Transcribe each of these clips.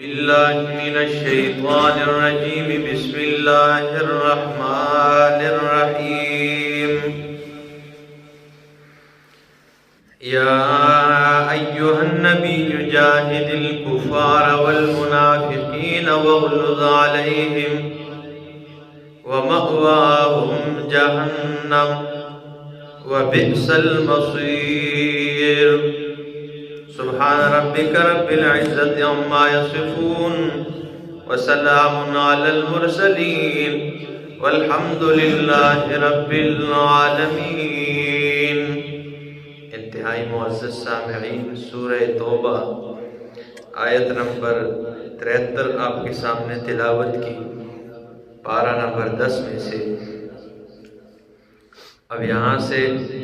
بالله من الشيطان الرجيم. بسم الله الرحمن الرحيم. يا أيها النبي جاهد الكفار والمنافقين واغلظ عليهم ومأواهم جهنم وبئس المصير. سبحان ربك رب العزة عما يصفون وسلام على المرسلين والحمد لله رب العالمين. انتہائی معزز سامعین، سورہ توبہ آیت نمبر 73 آپ کے سامنے تلاوت کی، پارہ نمبر 10 میں سے. اب یہاں سے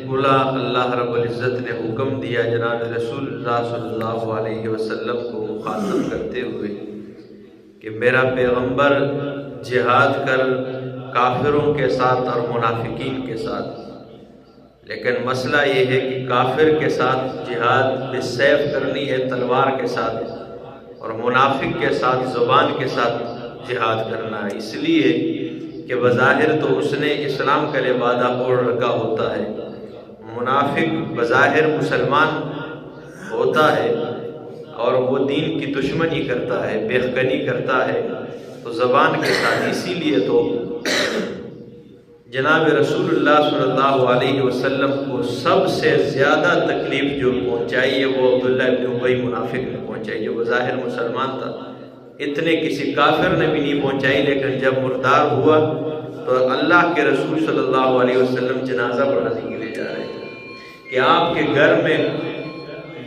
کھلا اللہ رب العزت نے حکم دیا جناب رسول اللہ صلی اللہ علیہ وسلم کو مخاطب کرتے ہوئے کہ میرا پیغمبر جہاد کر کافروں کے ساتھ اور منافقین کے ساتھ. لیکن مسئلہ یہ ہے کہ کافر کے ساتھ جہاد بالسیف کرنی ہے، تلوار کے ساتھ، اور منافق کے ساتھ زبان کے ساتھ جہاد کرنا ہے. اس لیے کہ بظاہر تو اس نے اسلام کا لبادہ اوڑھ رکھا ہوتا ہے، منافق بظاہر مسلمان ہوتا ہے اور وہ دین کی دشمنی کرتا ہے، بیخکنی کرتا ہے، تو زبان کے ساتھ. اسی لیے تو جناب رسول اللہ صلی اللہ علیہ وسلم کو سب سے زیادہ تکلیف جو پہنچائی ہے وہ عبداللہ ابن ابی منافق نے پہنچائی، جو بظاہر مسلمان تھا. اتنے کسی کافر نے بھی نہیں پہنچائی. لیکن جب مردار ہوا تو اللہ کے رسول صلی اللہ علیہ وسلم جنازہ پڑھانے کے لیے جا رہے تھے کہ آپ کے گھر میں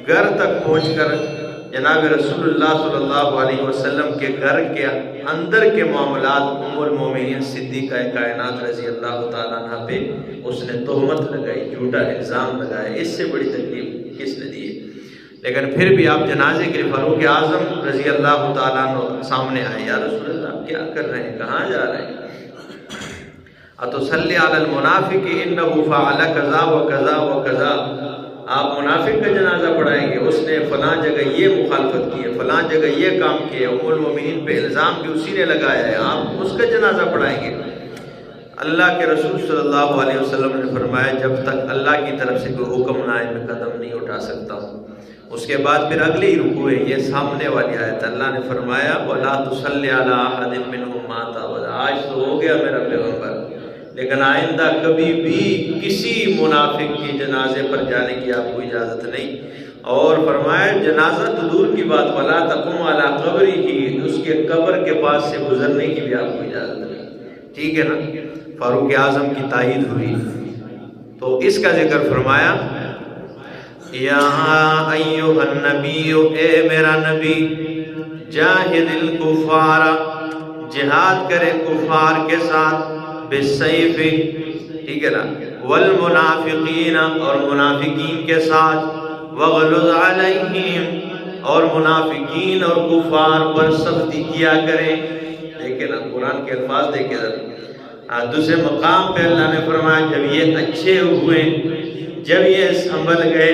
گھر تک پہنچ کر جناب رسول اللہ صلی اللہ علیہ وسلم کے گھر کے اندر کے معاملات ام المومنین صدیقہ کائنات رضی اللہ تعالیٰ عنہ پہ اس نے تہمت لگائی، جھوٹا الزام لگایا. اس سے بڑی تکلیف کس نے دی؟ لیکن پھر بھی آپ جنازے کے لیے فاروق اعظم رضی اللہ تعالیٰ عنہ سامنے آئے. یا رسول اللہ کیا کر رہے ہیں، کہاں جا رہے ہیں؟ اتصلی علی المنافق انہ فعل کذا و کذا و کذا. آپ منافق کا جنازہ پڑھائیں گے، اس نے فلاں جگہ یہ مخالفت کی ہے، فلاں جگہ یہ کام کیا ہے، ام المومنین پہ الزام بھی اسی نے لگایا ہے، آپ اس کا جنازہ پڑھائیں گے؟ اللہ کے رسول صلی اللہ علیہ وسلم نے فرمایا جب تک اللہ کی طرف سے کوئی حکم نہ آئے میں قدم نہیں اٹھا سکتا ہوں. اس کے بعد پھر اگلی ہی رکوع ہے، یہ سامنے والی آیت. اللہ نے فرمایا وَلَا تُصَلِّ عَلَىٰ أَحَدٍ مِّنْهُمْ مَاتَ أَبَدًا. آج تو ہو گیا میرا پیغمبر، لیکن آئندہ کبھی بھی کسی منافق کے جنازے پر جانے کی آپ کو اجازت نہیں. اور فرمایا جنازہ تو دور کی بات، وَلَا تَقُمْ عَلَىٰ قَبْرِهِ، اس کے قبر کے پاس سے گزرنے کی بھی آپ کو اجازت نہیں. ٹھیک ہے نا؟ فاروق اعظم کی تائید ہوئی تو اس کا ذکر فرمایا یا ایھا النبی، اے میرا نبی، جاہد الکفار، جہاد کرے کفار کے ساتھ، بالسیف، ٹھیک ہے نا، والمنافقین، اور منافقین کے ساتھ، وغلظ علیہم، اور منافقین اور کفار پر سختی کیا کرے. دیکھیں نا قرآن کے الفاظ دیکھیں ذرا. دوسرے مقام پہ اللہ نے فرمایا جب یہ اچھے ہوئے، جب یہ سنبھل گئے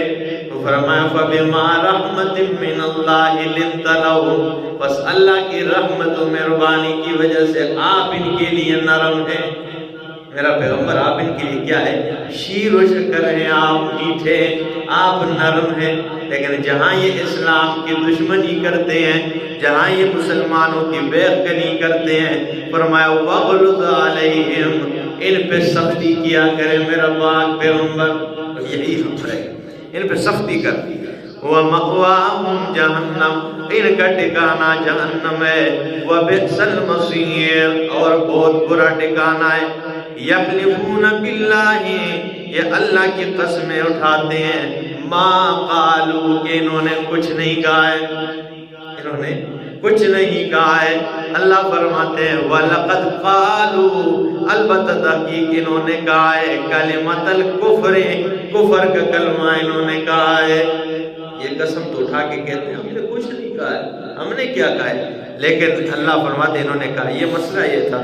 تو فرمایا فَبِمَا رَحْمَةٍ مِّنَ اللَّهِ لِنْتَ لَهُمْ، بس اللہ کی رحمت و مہربانی کی وجہ سے آپ ان کے لیے نرم ہیں. میرا پیغمبر آپ ان کے لیے کیا ہے؟ شیر و شکر ہیں، آپ میٹھے، آپ نرم ہیں. لیکن جہاں یہ اسلام کی دشمنی کرتے ہیں، جہاں یہ مسلمانوں کی بیعقلی کرتے ہیں، فرمایا وَغْلُظْ عَلَيْهِمْ، ان پہ سختی کیا کرے میرا پاک پیغمبر. یہی ہم ہے، ان پہ سختی کر. وَمَأْوَاهُمْ جَهَنَّمْ، ان کا ٹھکانہ جہنم ہے. وَبِئْسَ الْمَصِيرُ، اور بہت برا ٹھکانہ ہے. یحلفون باللہ، یہ اللہ کی قسمیں اٹھاتے ہیں، ما قالوا، کہ انہوں نے کچھ نہیں کہا ہے، انہوں نے کچھ نہیں کہا ہے. اللہ فرماتے ہیں وَلَقَدْ قَالُوا، البتہ تحقیق انہوں نے کہا ہے، کلمۃ الکفر، کفر کا کلمہ انہوں نے کہا ہے. یہ قسم تو اٹھا کے کہتے ہیں ہم نے کچھ نہیں کہا ہے، ہم نے کیا کہا ہے؟ لیکن اللہ فرماتے ہیں انہوں نے کہا. یہ مسئلہ یہ تھا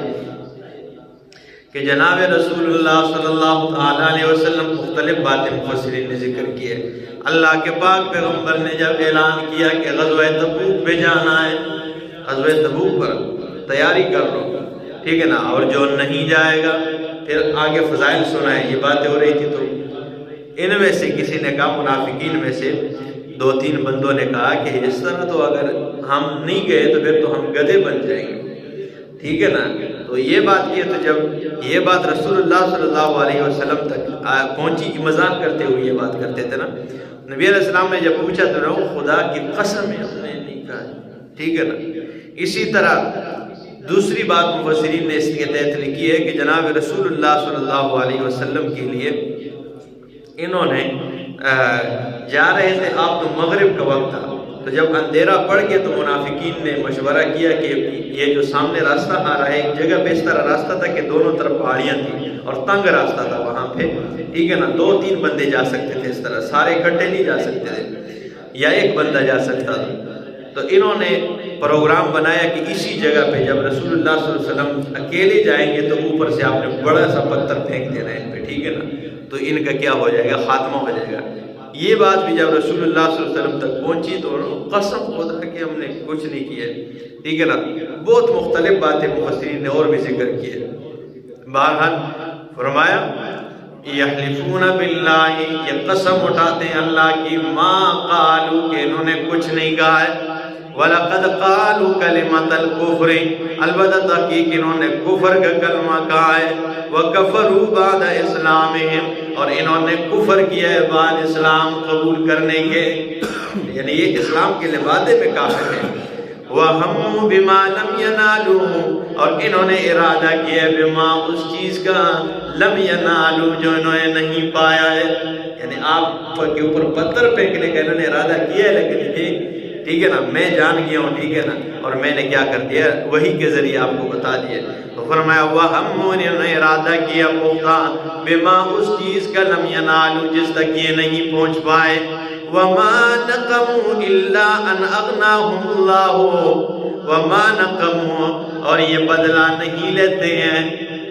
کہ جناب رسول اللہ صلی اللہ علیہ وسلم مختلف باتیں مفسرین نے ذکر کی ہے. اللہ کے پاک پیغمبر نے جب اعلان کیا کہ غزوہ تبوک پہ جانا ہے غزوہ تبوک پر تیاری کر لو، ٹھیک ہے نا، اور جو نہیں جائے گا پھر آگے فضائل سنائیں، یہ باتیں ہو رہی تھی۔ تو ان میں سے کسی نے کہا، منافقین میں سے 2-3 بندوں نے کہا کہ اس طرح تو اگر ہم نہیں گئے تو پھر تو ہم گدھے بن جائیں گے، ٹھیک ہے نا۔ تو یہ بات کی، تو جب یہ بات رسول اللہ صلی اللہ علیہ وسلم تک پہنچی، مذاق کرتے ہوئے یہ بات کرتے تھے نا، نبی علیہ السلام نے جب پوچھا تو رہو خدا کی قسم ہے ہم نے نہیں کہا، ٹھیک ہے نا۔ اسی طرح دوسری بات مفسرین نے اس کے تحت لکھی ہے کہ جناب رسول اللہ صلی اللہ علیہ وسلم کے لیے انہوں نے جا رہے تھے، آپ تو مغرب کا وقت تھا، تو جب اندھیرا پڑ گیا تو منافقین نے مشورہ کیا کہ یہ جو سامنے راستہ آ رہا ہے، ایک جگہ پہ اس طرح راستہ تھا کہ دونوں طرف پہاڑیاں تھیں اور تنگ راستہ تھا وہاں پہ، ٹھیک ہے نا، 2-3 بندے جا سکتے تھے، اس طرح سارے اکٹھے نہیں جا سکتے تھے، یا ایک بندہ جا سکتا تھا۔ تو انہوں نے پروگرام بنایا کہ اسی جگہ پہ جب رسول اللہ صلی اللہ علیہ وسلم اکیلے جائیں گے تو اوپر سے آپ نے بڑا سا پتھر پھینک دینا ہے ان پہ، ٹھیک ہے نا، تو ان کا کیا ہو جائے گا، خاتمہ ہو جائے گا۔ یہ بات بھی جب رسول اللہ صلی اللہ علیہ وسلم تک پہنچی تو قسم خدا کہ ہم نے کچھ نہیں کیا، ٹھیک ہے نا۔ بہت مختلف باتیں مفسرین نے اور بھی ذکر کی ہے۔ بہرحال فرمایا یحلفون باللہ، یہ قسم اٹھاتے ہیں اللہ کی، ما قالوا، کہ انہوں نے کچھ نہیں کہا ہے، وَلَقَدْ قَالُوا كَلِمَةَ الْكُفْرِ، البتہ تحقیق انہوں نے کفر کا کلمہ کہا ہے، وَكَفَرُوا بَعْدَ إِسْلَامِهِمْ، اور انہوں نے کفر کیا ہے بعد اسلام قبول کرنے کے، یعنی یہ اسلام کے لبادے میں کافر ہے۔ وَهَمُّوا بِمَا لَمْ يَنَالُوا، اور انہوں نے ارادہ کیا ہے بما، اس چیز کا، لم ینالو، جو انہوں نے نہیں پایا ہے، یعنی آپ کے اوپر پتھر پھینکنے کا انہوں نے ارادہ کیا ہے، لیکن یہ ٹھیک ہے نا، میں جان گیا ہوں، ٹھیک ہے نا، اور میں نے کیا کر دیا، وہی کے ذریعے آپ کو بتا دیا۔ تو فرمایا وَهَمُّوا، انہوں نے ارادہ کیا پختہ، بما، اس چیز کا، لم ینالو، جس تک یہ نہیں پہنچ پائے، وَمَا نَقَمُوا إِلَّا أَنْ أَغْنَاهُمُ اللَّهُ، وَمَا نَقَمُوا، اور یہ بدلہ نہیں لیتے ہیں،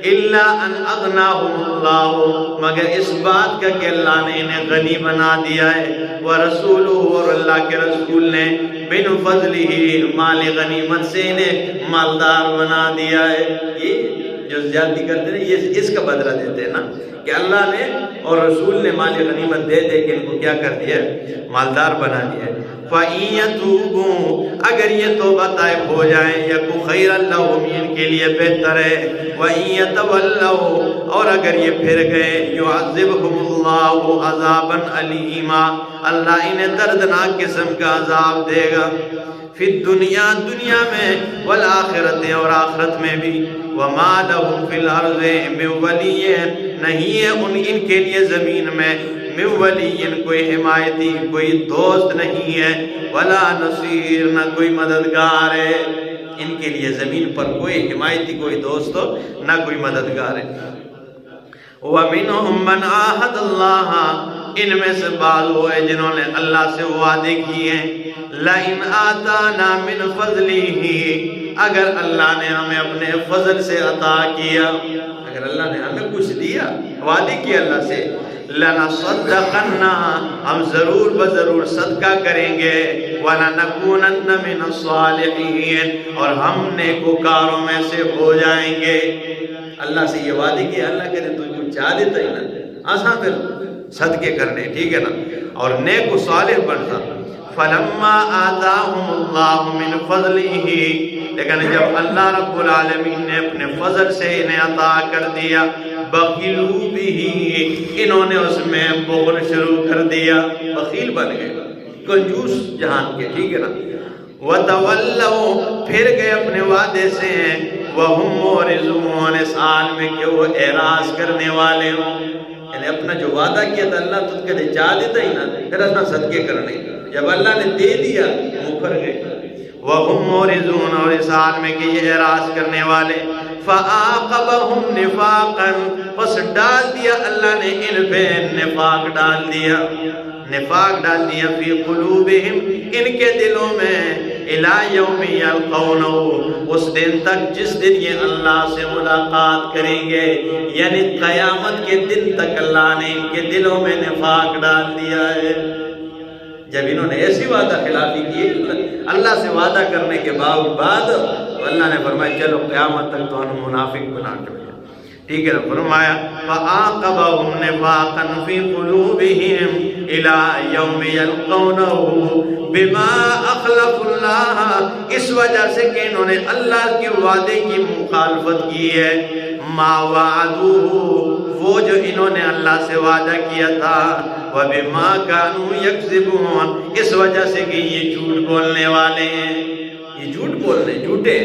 إِلَّا أَنْ أَغْنَاهُمُ اللَّهُ، مگر اس بات کا کہ اللہ نے انہیں غنی بنا دیا ہے، وَرَسُولُهُ، اور اللہ کے رسول نے، بِنْ فَضْلِهِ، مال غنیمت سے انہیں مالدار بنا دیا ہے۔ یہ جو زیادتی کرتے ہیں یہ اس کا بدلہ دیتے ہیں نا، کہ اللہ نے اور رسول نے مال غنیمت دے دے کے ان کو کیا کر دیا، مالدار بنا دیا ہے۔ فَإِن يَتُوبُوا، اگر یہ توبہ طائب ہو جائیں، یَکُ خَيْرًا لَهُمْ، ان کے لیے بہتر ہے، وَإِن يَتَوَلَّوْا، اور اگر یہ پھر گئے، يُعَذِّبْهُمُ اللَّهُ عَذَابًا أَلِيمًا، اللہ انہیں دردناک قسم کا عذاب دے گا، فی الدنیا، دنیا میں، والآخرت، اور آخرت میں بھی، وَمَا لَهُمْ فِي الْأَرْضِ مِن وَلِيٍّ، نہیں ہے ان کے لیے زمین میں، من ولی، کوئی حمایتی، کوئی دوست نہیں ہے، ولا نصیر، نہ کوئی مددگار ہے، ان کے لیے زمین پر کوئی حمایتی، کوئی دوست، نہ کوئی مددگار ہے۔ وَمِنْهُمْ مَنْ عَاهَدَ اللَّهَ، ان میں سے بعض ہوئے جنہوں نے اللہ سے وعدے کیے ہیں، لَإِنْ آتَانَا مِنْ فَضْلِهِ، اگر اللہ نے ہمیں اپنے فضل سے عطا کیا، اگر اللہ نے ہمیں کچھ دیا، وعدے کیا اللہ سے، لَنَصَدَّقَنَّ، ہم ضرور بضرور صدقہ کریں گے، وَلَنَكُونَنَّ مِنَ الصَّالِحِينَ، اور ہم نیکوکاروں میں سے ہو جائیں گے۔ اللہ سے یہ وعدے کیا، اللہ کہتے تو کچھ چاہ دیتا ہی نا، آسان پھر صدقے کرنے، ٹھیک ہے نا، اور نیک و صالح بنتا۔ فَلَمَّا آتَاهُمُ اللَّهُ مِنْ فَضْلِهِ، لیکن جب اللہ رب العالمین نے اپنے فضل سے انہیں عطا کر دیا، بخیلوا بِهِ، انہوں نے اس میں بخل شروع کر دیا، بخیل بن گئے، کنجوس جہان کے، ٹھیک ہے نا، وَتَوَلَّوْا، پھر گئے اپنے وعدے سے، وَهُمْ مُعْرِضُونَ، اس حال میں کہ وہ اعراض کرنے والے ہوں، یعنی اپنا جو وعدہ کیا تھا اللہ تجھ کے چاہ دیتا ہی نا، پھر اپنا صدقے کرنے، جب اللہ نے دے دیا مکر گئے۔ وَهُمْ مُعْرِضُونَ، اور اس حال میں کہ یہ اعراض کرنے والے، فَآقَبَهُمْ نِفَاقًا، پس ڈال دیا اللہ نے ان پہ نفاق ڈال دیا، نفاق ڈال دیا، فی قلوبہم، ان کے دلوں میں، الی یوم یلقونہ، اس دن تک جس دن یہ اللہ سے ملاقات کریں گے، یعنی قیامت کے دن تک اللہ نے ان کے دلوں میں نفاق ڈال دیا ہے۔ جب انہوں نے ایسی وعدہ خلافی کی اللہ سے وعدہ کرنے کے بعد اللہ نے فرمایا چلو قیامت تک تو انہوں منافق بنا چھوڑیا. ٹھیک ہے نا. فرمایا فَعَاقَبَهُمْ نِفَاقًا فِي قُلُوبِهِمْ إِلَى يَوْمِ يَلْقَوْنَهُ بِمَا أَخْلَفُوا اللَّهَ، اس وجہ سے کہ انہوں نے اللہ کے وعدے کی مخالفت کی ہے. مَا وَعَدُوهُ، وہ جو انہوں نے اللہ سے وعدہ کیا تھا. وَبِمَا كَانُوا يَكْذِبُونَ، اس وجہ سے کہ یہ جھوٹ بولنے والے ہیں، یہ جھوٹ بولنے جھوٹے.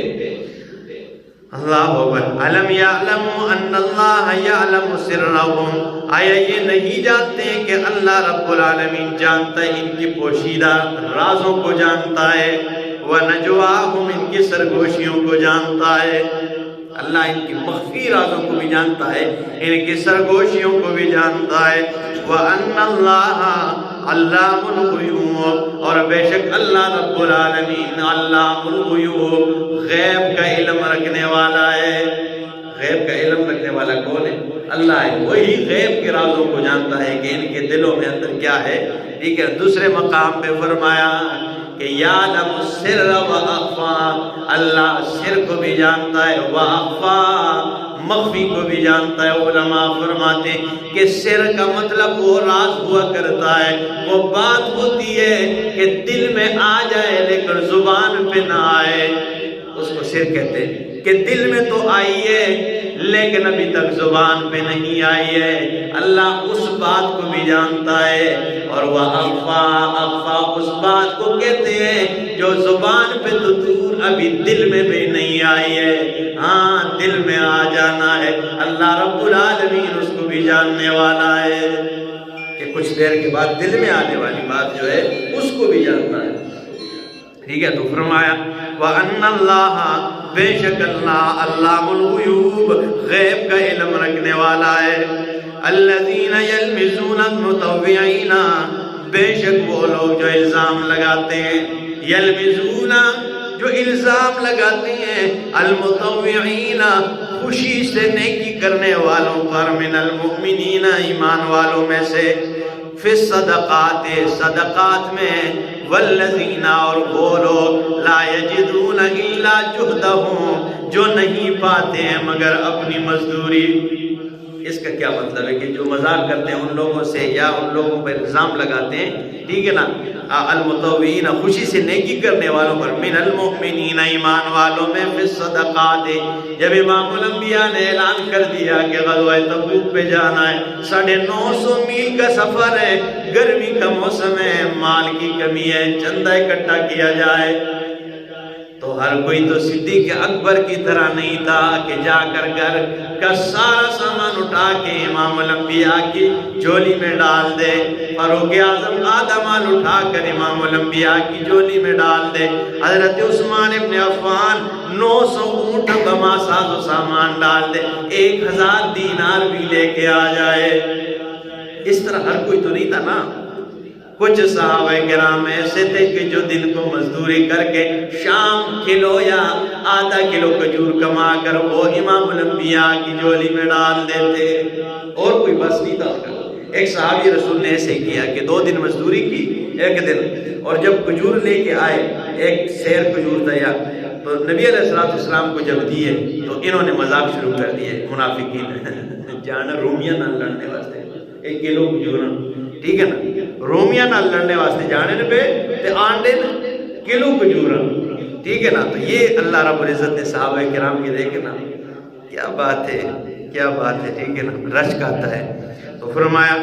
اللہ اکبر. علم یعلموا ان اللہ یعلم سرهم، آیا یہ نہیں جانتے کہ اللہ رب العالمین جانتا ہے ان کی پوشیدہ رازوں کو جانتا ہے. ونجواہم، ان کی سرگوشیوں کو جانتا ہے. اللہ ان کی مخفی رازوں کو بھی جانتا ہے، ان کی سرگوشیوں کو بھی جانتا ہے. وَأَنَّ اللَّهَ علام الغیوب، اور بے شک اللہ رب العالمین علام الغیوب، غیب کا علم رکھنے والا ہے. غیب کا علم رکھنے والا کون ہے؟ اللہ ہے. وہی غیب کے رازوں کو جانتا ہے کہ ان کے دلوں میں اندر کیا ہے. ٹھیک ہے. دوسرے مقام پہ فرمایا کہ یعلم السر واخفا، اللہ سر کو بھی جانتا ہے، واخفا مخفی کو بھی جانتا ہے. علماء فرماتے ہیں کہ سر کا مطلب وہ راز ہوا کرتا ہے، وہ بات ہوتی ہے کہ دل میں آ جائے لیکن زبان پہ نہ آئے، اس کو سر کہتے ہیں. کہ دل میں تو آئی ہے لیکن ابھی تک زبان پہ نہیں آئی ہے. اللہ اس بات کو بھی جانتا ہے. اور وہ اخفا، اخفا اس بات کو کہتے ہیں جو زبان پہ تو دور ابھی دل میں بھی نہیں آئی ہے. ہاں دل میں آ جانا ہے. اللہ رب العالمین اس کو بھی جاننے والا ہے کہ کچھ دیر کے بعد دل میں آنے والی بات جو ہے اس کو بھی جانتا ہے. ٹھیک ہے. تو فرمایا وَأَنَّ اللَّهَ، بے شک اللہ علام الغیوب، غیب کا علم رکھنے والا ہے. الَّذِينَ يَلْمِزُونَ الْمُطَوِّعِينَ، بے شک وہ لوگ جو الزام لگاتے ہیں، یلمزون جو الزام لگاتے ہیں، المطوعین خوشی سے نیکی کرنے والوں پر، من المؤمنین ایمان والوں میں سے، فی الصدقات صدقات میں، والذین اور وہ لوگ لا یجدون الا جہدہم جو نہیں پاتے ہیں مگر اپنی مزدوری. اس کا کیا مطلب ہے کہ جو مذاق کرتے ہیں ان لوگوں سے یا ان لوگوں پر الزام لگاتے ہیں، ٹھیک ہے نا، المطوعین خوشی سے نیکی کرنے والوں پر، من المؤمنین ایمان والوں میں، فی الصدقات جب امام الانبیاء نے اعلان کر دیا کہ غزوہ تبوک پہ جانا ہے، 950 میل کا سفر ہے، گرمی کا موسم ہے، مال کی کمی ہے، چندہ اکٹھا کیا جائے، تو ہر کوئی تو صدیق اکبر کی طرح نہیں تھا کہ جا کر گھر کا سارا سامان اٹھا کے امام الانبیاء کی جھولی میں ڈال دے. فاروق اعظم آدھا مال اٹھا کر امام الانبیاء کی جھولی میں ڈال دے. حضرت عثمان ابن عفان 900 اونٹ بما ساز و سامان ڈال دے، 1000 دینار بھی لے کے آ جائے. اس طرح ہر کوئی تو نہیں تھا نا. کچھ صحابہ کرام ایسے تھے کہ جو دن کو مزدوری کر کے شام کلو یا آدھا کلو کھجور کما کر وہ امام الانبیاء کی جھولی میں ڈال دیتے، اور کوئی بس نہیں تھا ان کا. ایک صحابی رسول نے ایسے کیا کہ 2 دن مزدوری کی ایک دن، اور جب کھجور لے کے آئے، ایک سیر کھجور تھا، تو نبی علیہ السلام کو جب دیے تو انہوں نے مذاق شروع کر دیے منافقین، جانا رومیاں نہ لڑنے واسطے 1 کلو کھجور، ٹھیک ہے نا، رومیاں نہ لڑنے واسطے جانے پہ تے آنڈے کلو کھجور، ٹھیک ہے نا. تو یہ اللہ رب العزت نے صحابہ کرام کی دیکھے نا، کیا بات ہے، کیا بات ہے، ٹھیک ہے نا، رشک آتا ہے. تو فرمایا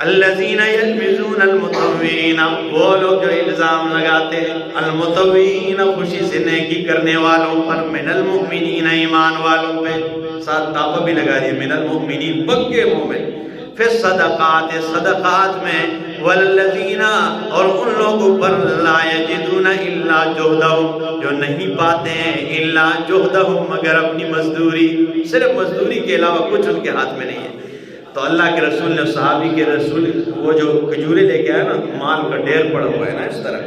الذین یلمزون المطوعین، وہ لوگ جو الزام لگاتے ہیں المطوعین خوشی سے نیکی کرنے والوں پر، من المؤمنین ایمان والوں پہ، ساتھ تاپہ بھی لگا دیا، من المؤمنین پکے مومن، فی الصدقات صدقات میں، والذین اور ان لوگوں پر لا یجدون الا جہدہم جو نہیں پاتے ہیں الا جہدہم مگر اپنی مزدوری، صرف مزدوری کے علاوہ کچھ ان کے ہاتھ میں نہیں ہے. تو اللہ کے رسول نے صحابی کے رسول وہ جو کھجورے لے کے آئے نا، مال کا ڈھیر پڑا ہوا ہے نا اس طرح،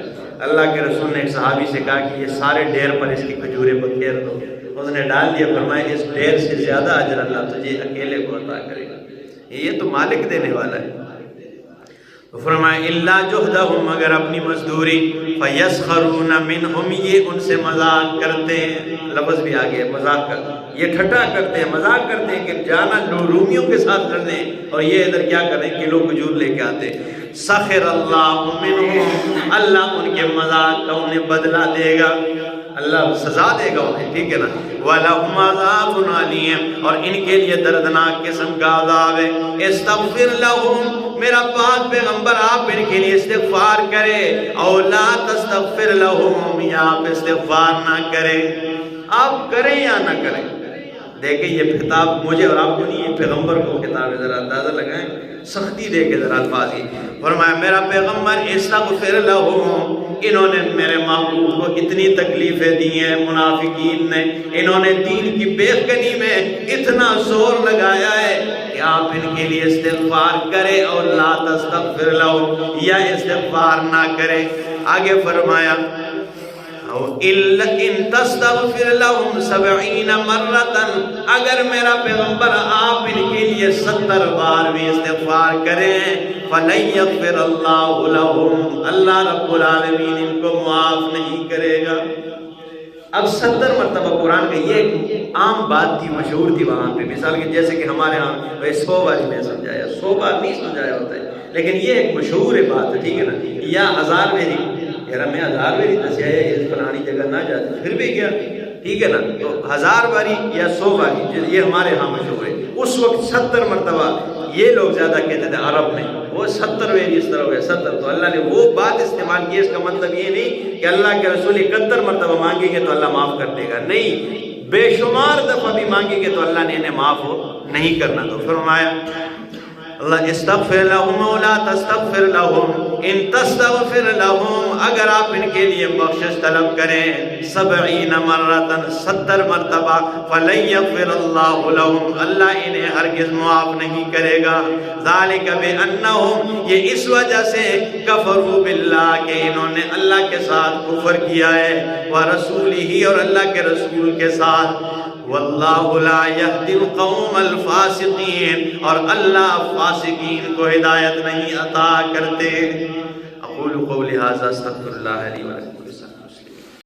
اللہ کے رسول نے ایک صحابی سے کہا کہ یہ سارے ڈھیر پر اس کی کھجورے بکھیر دو. اس نے ڈال دیا، فرمایا اس ڈھیر سے زیادہ اجر اللہ تجھے اکیلے کو عطا کرے گا، یہ تو مالک دینے والا ہے. فرمایا الا جہدہم، مگر اپنی مزدوری، فیسخرون منہم، یہ ان سے مذاق کرتے ہیں، لفظ بھی آگے مذاق کر، یہ ٹھٹا کرتے ہیں، مذاق کرتے ہیں کہ جانا رومیوں کے ساتھ لڑنے، اور یہ ادھر کیا کریں، کلو کھجور لے کے آتے۔ سخر اللہ منہم، اللہ ان کے مذاق کا انہیں بدلہ دے گا، اللہ سزا دے گا انہیں، ٹھیک ہے نا۔ وَلَهُمْ عَذَابٌ عَلِيمٌ، اور ان کے لیے دردناک قسم کا عذاب ہے۔ استغفر لَهُمْ، میرا پاک پیغمبر آپ ان کے لیے استغفار کرے، او لا تستغفر لَهُمْ، یا آپ استغفار نہ کریں، آپ کریں یا نہ کریں۔ دیکھیں یہ خطاب مجھے اور آپ کو نہیں، یہ پیغمبر کو خطاب ہے، ذرا اندازہ لگائیں، سختی دے کے ذرا الفاظ ہی۔ فرمایا میرا پیغمبر استغفر لہم، انہوں نے میرے محبوب کو اتنی تکلیفیں دی ہیں، منافقین نے، انہوں نے دین کی بےخنی میں اتنا زور لگایا ہے کہ آپ ان کے لیے استغفار کریں، اور لا تستغفر لہم، یا استغفار نہ کریں۔ آگے فرمایا ان تستغفر لهم 70 مرتا، اگر میرا پیغمبر آپ ان کے لیے 70 بار بھی استغفار کریں، فلن یغفر اللہ لهم، اللہ رب العالمین ان کو معاف نہیں کرے گا۔ اب 70 مرتبہ قرآن کا یہ ایک عام بات تھی، مشہور تھی وہاں پہ، مثال کہ جیسے کہ ہمارے ہاں 100 بار میں سمجھایا، 100 بار نہیں سمجھایا ہوتا ہے، لیکن یہ ایک مشہور بات ہے، ٹھیک ہے نا، یا 1000 میری، یار میں 1000 باری دسیا ہے اس فلانی جگہ نہ جاتے، پھر بھی کیا، ٹھیک ہے نا، تو 1000 باری یا 100 باری، یہ ہمارے ہاں مشہور ہے۔ اس وقت 70 مرتبہ یہ لوگ زیادہ کہتے تھے عرب میں، وہ 70 ویری اس طرح ہو گیا 70، تو اللہ نے وہ بات استعمال کی، اس کا مطلب یہ نہیں کہ اللہ کے رسول 71 مرتبہ مانگیں گے تو اللہ معاف کر دے گا، نہیں، بے شمار دفعہ بھی مانگیں گے تو اللہ نے انہیں معاف نہیں کرنا۔ تو فرمایا اللہ استغفر لهم ولا تستغفر لهم، ان تستغفر لهم، اگر آپ ان کے لیے بخشش طلب کریں 70 مرتا، 70 مرتبہ، فلن یغفر اللہ لهم، اللہ انہیں ہرگز معاف نہیں کرے گا۔ ذالک بانہم، یہ اس وجہ سے، کفروا باللہ، کہ انہوں نے اللہ کے ساتھ کفر کیا ہے، ورسولہ، اور اللہ کے رسول کے ساتھ، واللہ لا یہدی القوم الفاسقین، اور اللہ فاسقین کو ہدایت نہیں عطا کرتے۔ اقول قولی ھذا استغفر اللہ لی ولکم۔